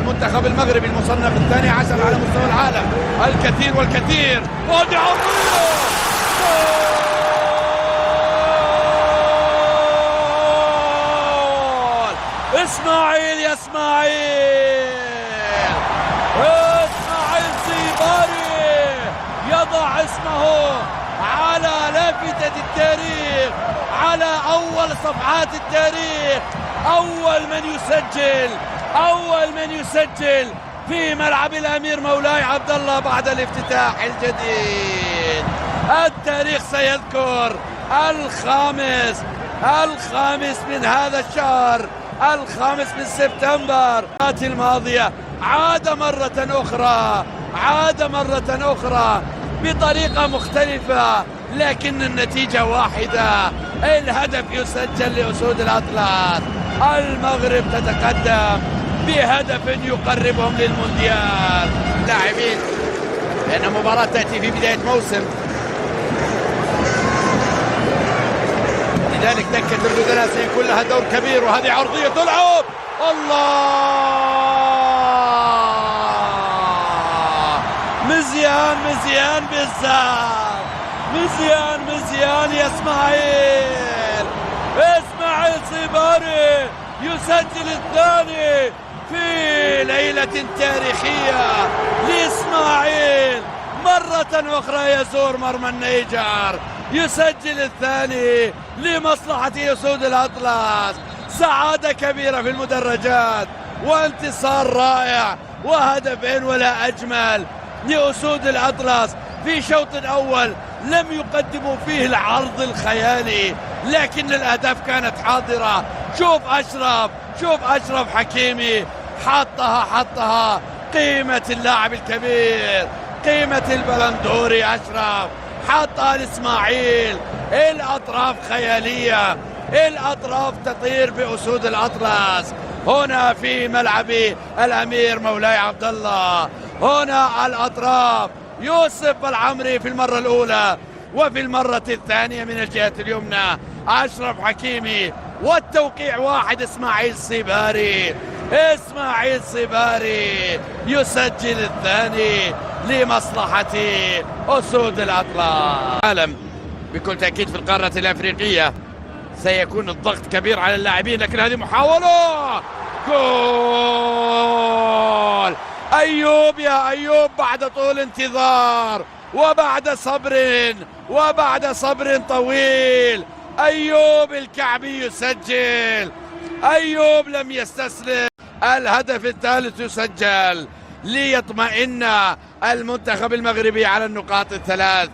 المنتخب المغربي المصنف الثاني عشر على مستوى العالم. الكثير والكثير، وادي عرضية اسماعيل، يا اسماعيل، اسماعيل سيباري يضع اسمه على لافتة التاريخ، على أول صفحات التاريخ، أول من يسجل في ملعب الأمير مولاي عبد الله بعد الافتتاح الجديد. التاريخ سيذكر الخامس من هذا الشهر، الخامس من سبتمبر الماضية. عاد مرة أخرى بطريقة مختلفة، لكن النتيجة واحدة، الهدف يسجل لأسود الأطلس. المغرب تتقدم بهدف يقربهم للمونديال. لاعبين لأن مباراة تأتي في بداية موسم، لذلك دكة البدلاء سيكون لها دور كبير. وهذه عرضية تلعب، الله، مزيان بالزاف، مزيان يا اسماعيل سيباري يسجل الثاني في ليلة تاريخية لإسماعيل. مرة أخرى يزور مرمى النيجر، يسجل الثاني لمصلحة أسود الأطلس. سعادة كبيرة في المدرجات وانتصار رائع وهدفين ولا أجمل لأسود الأطلس في شوط أول لم يقدموا فيه العرض الخيالي، لكن الأهداف كانت حاضرة. شوف أشرف حكيمي حطها. قيمة اللاعب الكبير، قيمة البلندوري أشرف حطها لإسماعيل. الأطراف خيالية، الأطراف تطير بأسود الأطلس. هنا في ملعب الأمير مولاي عبد الله، هنا الأطراف يوسف العمري في المرة الأولى، وفي المرة الثانية من الجهة اليمنى أشرف حكيمي، والتوقيع واحد. إسماعيل سيباري يسجل الثاني لمصلحة أسود الأطلس. العالم بكل تأكيد في القارة الأفريقية سيكون الضغط كبير على اللاعبين، لكن هذه محاولة جول. أيوب، يا أيوب، بعد طول انتظار وبعد صبر طويل، أيوب الكعبي يسجل. أيوب لم يستسلم. الهدف الثالث يسجل ليطمئن المنتخب المغربي على النقاط الثلاث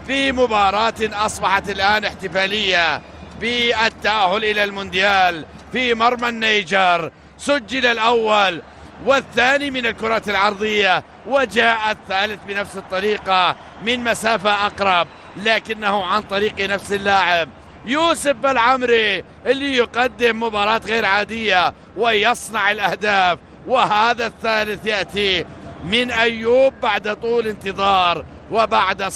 في مباراة أصبحت الآن احتفالية بالتأهل إلى المونديال في مرمى النيجر. سجل الأول والثاني من الكرات العرضية، وجاء الثالث بنفس الطريقة من مسافة أقرب، لكنه عن طريق نفس اللاعب يوسف العمري اللي يقدم مباراة غير عادية ويصنع الأهداف. وهذا الثالث يأتي من أيوب بعد طول انتظار وبعد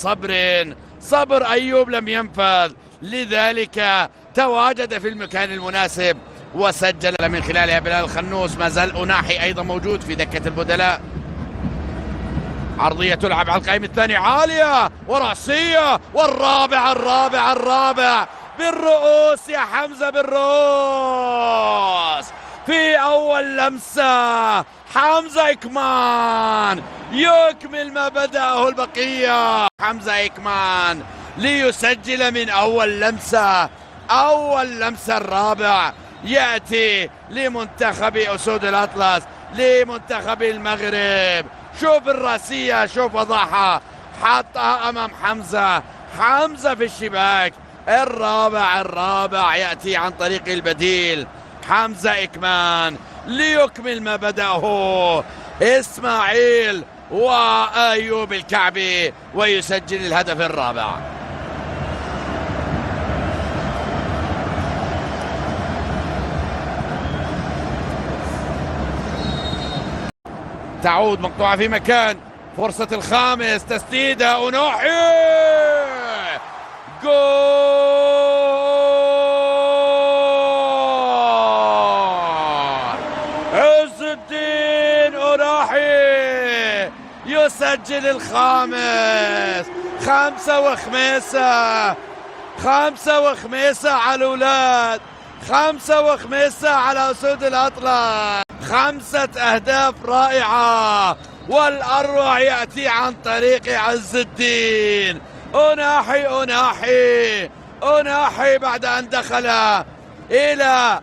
صبر أيوب لم ينفذ، لذلك تواجد في المكان المناسب وسجل من خلالها بلال الخنوس. ما زال أناحي أيضا موجود في دكة البدلاء. عرضية تلعب على القائم الثاني عالية ورأسية، والرابع بالرؤوس يا حمزة، بالرؤوس في أول لمسة. حمزة إكمان يكمل ما بدأه البقية. حمزة إكمان ليسجل من أول لمسة الرابع يأتي لمنتخب أسود الأطلس، لمنتخب المغرب. شوف الراسية، شوف وضعها، حطها أمام حمزة في الشباك. الرابع يأتي عن طريق البديل حمزة إكمان ليكمل ما بدأه إسماعيل وأيوب الكعبي ويسجل الهدف الرابع. تعود مقطوعة في مكان، فرصة الخامس، تسديدة أنوحي، جول. عز الدين يسجل الخامس. 5 وخميسة على الأولاد، 5 على أسود الأطلس. 5 أهداف رائعة، والأروع يأتي عن طريق عز الدين أناحي بعد أن دخل إلى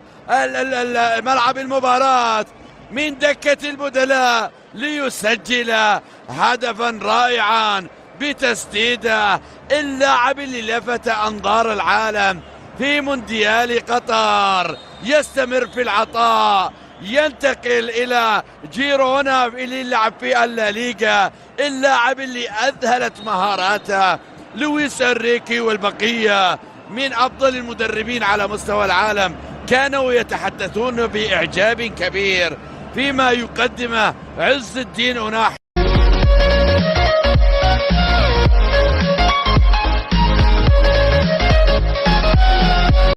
ملعب المباراة من دكة البدلاء ليسجل هدفا رائعا بتسديده. اللاعب اللي لفت أنظار العالم في مونديال قطر يستمر في العطاء، ينتقل إلى جيرونا اللي يلعب في الليغا. اللاعب اللي أذهلت مهاراته لويس إنريكي والبقية من أفضل المدربين على مستوى العالم كانوا يتحدثون بإعجاب كبير فيما يقدمه عز الدين أناحي.